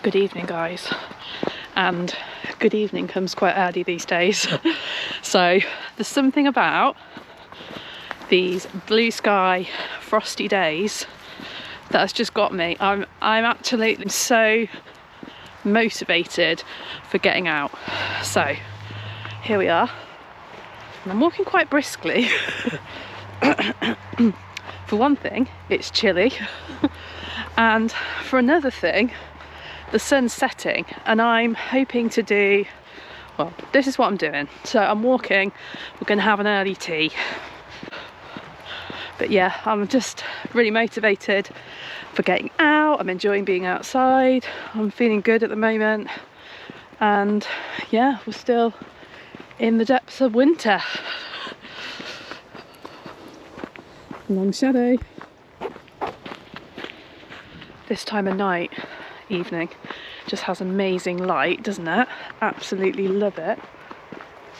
Good evening, guys. And good evening comes quite early these days. So there's something about these blue sky frosty days that has just got me. I'm absolutely so motivated for getting out. So here we are, and I'm walking quite briskly. For one thing, it's chilly, and for another thing, the sun's setting, and I'm hoping to do, well, this is what I'm doing. So I'm walking, we're going to have an early tea. But yeah, I'm just really motivated for getting out. I'm enjoying being outside. I'm feeling good at the moment. And yeah, we're still in the depths of winter. Long shadow. This time of night, evening, just has amazing light, doesn't it? Absolutely love it.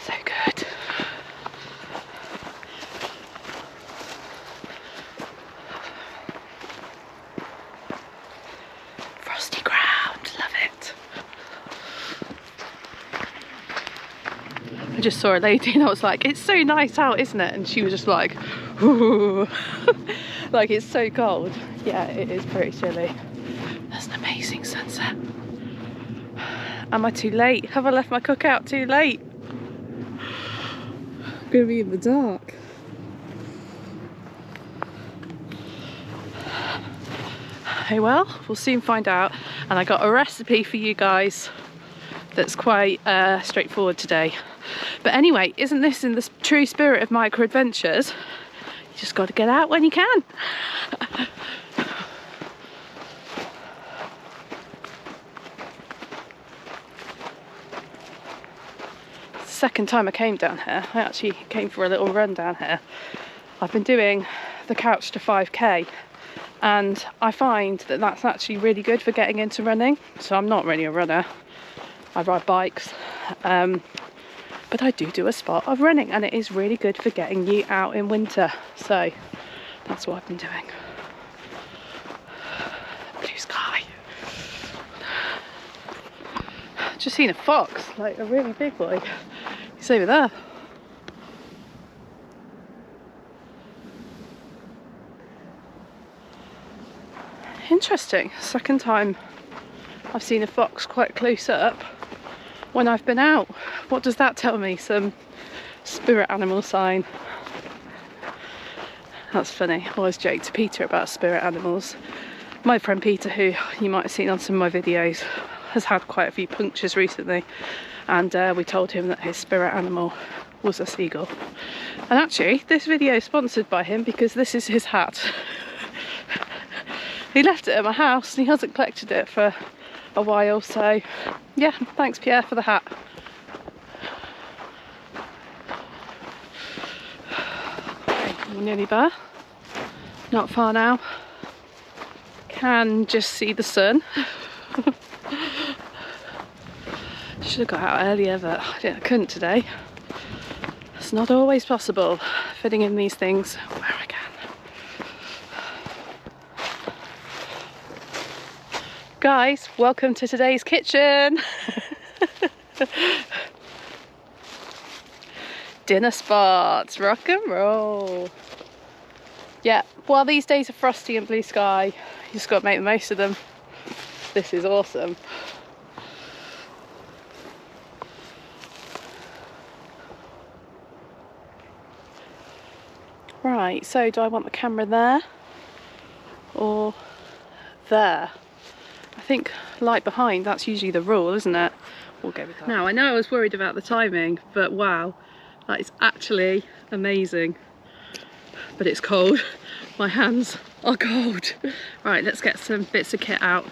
So good. Frosty ground, love it. I just saw a lady and I was like, it's so nice out, isn't it? And she was just like, ooh. Like, it's so cold. Yeah, it is pretty chilly. There's an amazing sunset. Am I too late? Have I left my cookout too late? I'm gonna be in the dark. Oh well, we'll soon find out. And I got a recipe for you guys that's quite straightforward today. But anyway, isn't this in the true spirit of micro adventures? You just got to get out when you can. Second time I came down here. I actually came for a little run down here. I've been doing the couch to 5k, and I find that that's actually really good for getting into running. So I'm not really a runner, I ride bikes, but I do a spot of running, and it is really good for getting you out in winter. So that's what I've been doing. Blue sky. Just seen a fox, like a really big boy. He's over there. Interesting. Second time I've seen a fox quite close up when I've been out. What does that tell me? Some spirit animal sign. That's funny. I always joke to Peter about spirit animals. My friend Peter, who you might have seen on some of my videos, has had quite a few punctures recently, and we told him that his spirit animal was a seagull. And actually this video is sponsored by him, because this is his hat. He left it at my house and he hasn't collected it for a while, so yeah, thanks Pierre for the hat. Okay, we're nearly there, not far now. Can just see the sun. Should have got out earlier, but I couldn't today. It's not always possible fitting in these things where I can. Guys, welcome to today's kitchen. Dinner spots, rock and roll. Yeah, while these days are frosty and blue sky, you just got to make the most of them. This is awesome. Right, so do I want the camera there or there? I think light behind, that's usually the rule, isn't it? We'll go with that. Now, I know I was worried about the timing, but wow, that is actually amazing. But it's cold. My hands are cold. Right, let's get some bits of kit out.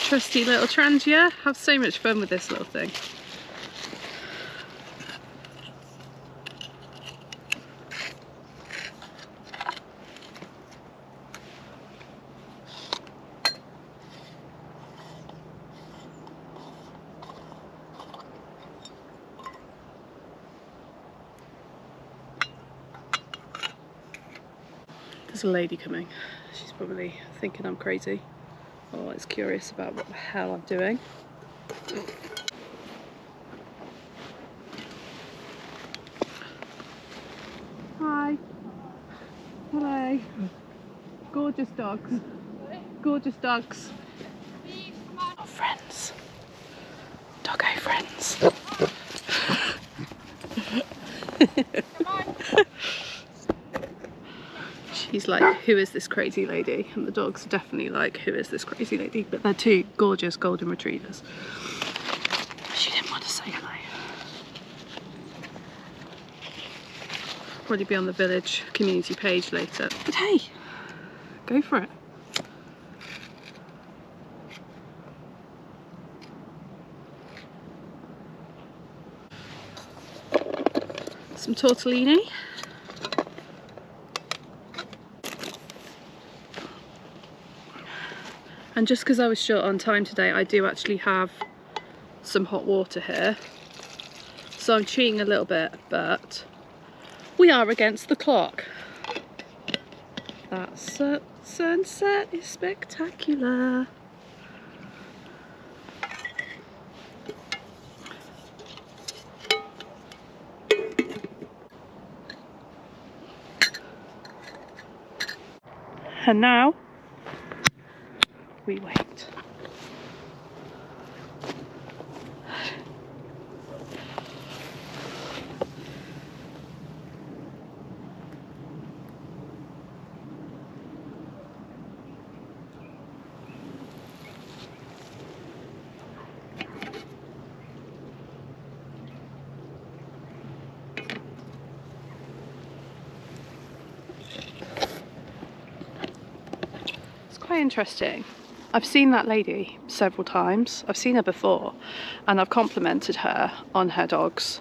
Trusty little Trangia. Have so much fun with this little thing. There's a lady coming. She's probably thinking I'm crazy, or is curious about what the hell I'm doing. Hi. Hello. Gorgeous dogs. Gorgeous dogs. Our friends. Doggo friends. She's like, who is this crazy lady? And the dog's definitely like, who is this crazy lady? But they're two gorgeous golden retrievers. She didn't want to say hello. Probably be on the village community page later. But hey, go for it. Some tortellini. And just because I was short on time today, I do actually have some hot water here. So I'm cheating a little bit, but we are against the clock. That sunset is spectacular. And now we wait. It's quite interesting. I've seen that lady several times. I've seen her before and I've complimented her on her dogs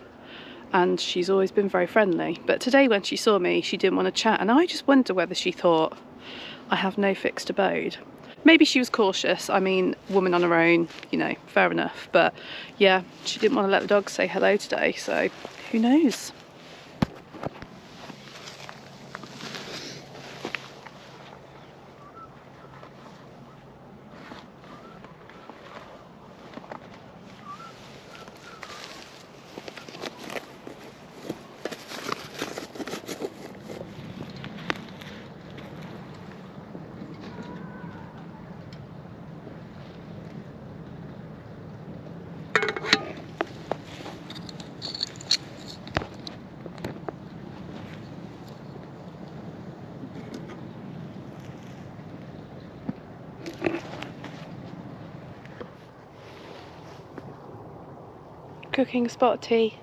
and she's always been very friendly. But today when she saw me, she didn't want to chat, and I just wonder whether she thought I have no fixed abode. Maybe she was cautious. I mean, woman on her own, you know, fair enough. But yeah, she didn't want to let the dog say hello today, so who knows? Cooking a spot of tea,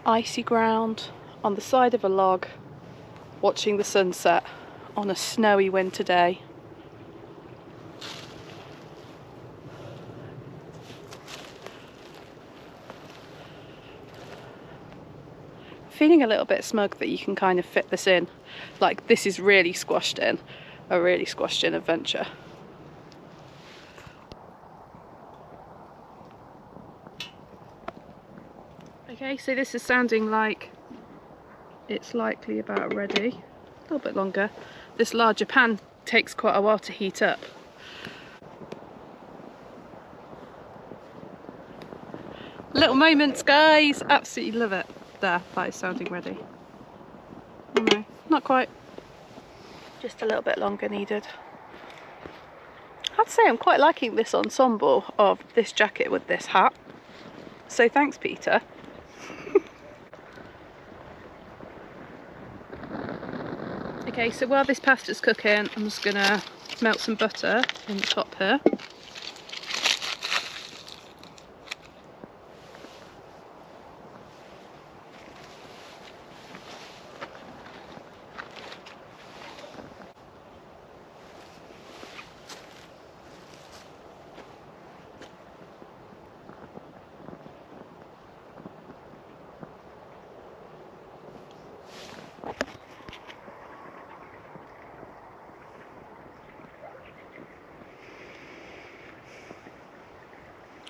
icy ground, on the side of a log, watching the sunset on a snowy winter day. Feeling a little bit smug that you can kind of fit this in. Like, this is really squashed in, a really squashed in adventure. Okay, so this is sounding like it's likely about ready. A little bit longer. This larger pan takes quite a while to heat up. Little moments, guys! Absolutely love it. There, that is sounding ready. Oh no, not quite. Just a little bit longer needed. I'd say I'm quite liking this ensemble of this jacket with this hat. So thanks, Peter. Okay, so while this pasta's cooking, I'm just gonna melt some butter in the top here.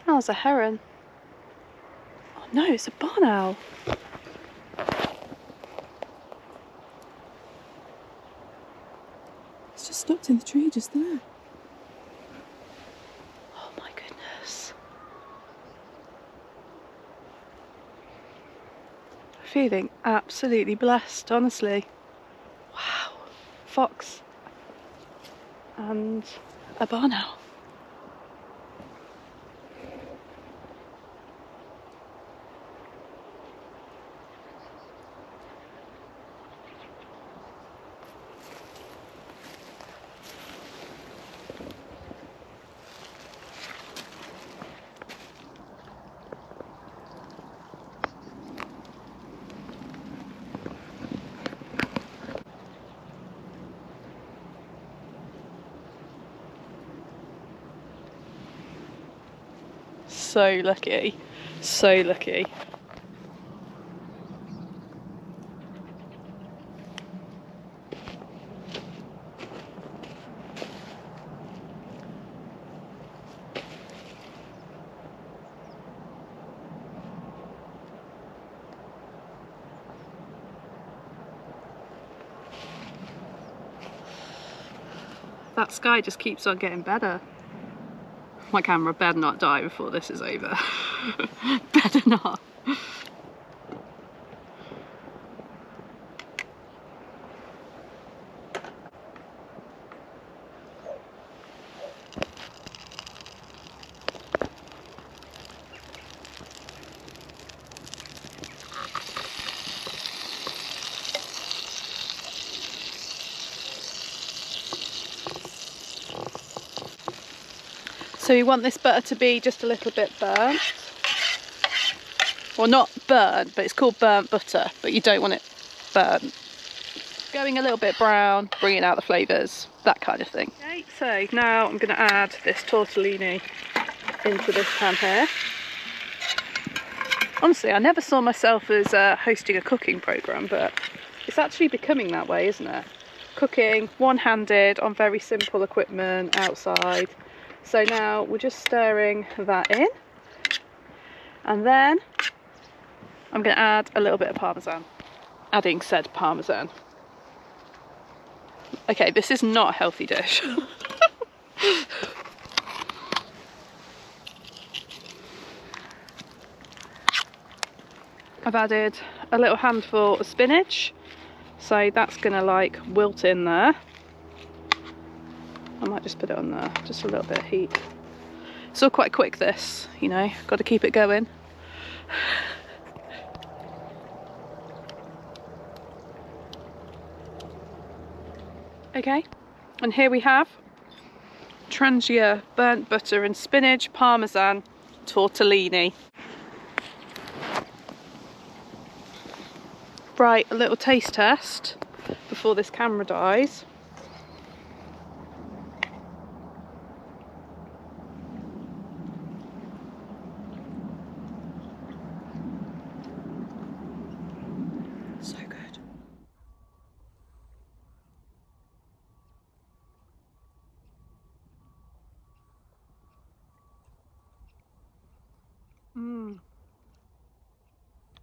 Oh, there's a heron. Oh no, it's a barn owl. just stopped in the tree just there. Oh my goodness. Feeling absolutely blessed, honestly. Wow. Fox and a barn owl. So lucky, so lucky. That sky just keeps on getting better. My camera better not die before this is over. Better not. So you want this butter to be just a little bit burnt. Well, not burnt, but it's called burnt butter, but you don't want it burnt. Going a little bit brown, bringing out the flavours, that kind of thing. Okay, so now I'm going to add this tortellini into this pan here. Honestly, I never saw myself as hosting a cooking programme, but it's actually becoming that way, isn't it? Cooking one-handed on very simple equipment outside. So now we're just stirring that in, and then I'm going to add a little bit of parmesan. Adding said parmesan. Okay, this is not a healthy dish. I've added a little handful of spinach, so that's going to like wilt in there. I might just put it on there, just a little bit of heat. It's all quite quick this, you know, got to keep it going. Okay, and here we have Trangia burnt butter and spinach parmesan tortellini. Right, a little taste test before this camera dies. So good.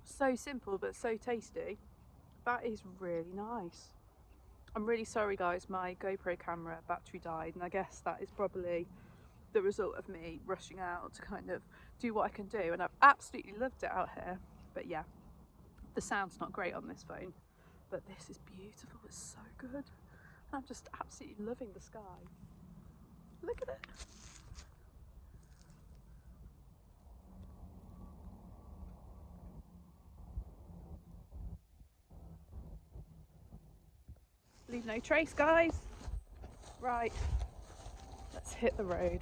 So simple but so tasty. That is really nice. I'm really sorry guys, my GoPro camera battery died, and I guess that is probably the result of me rushing out to kind of do what I can do, and I've absolutely loved it out here. But yeah, the sound's not great on this phone, but this is beautiful. It's so good. I'm just absolutely loving the sky. Look at it. Leave no trace, guys. Right, let's hit the road.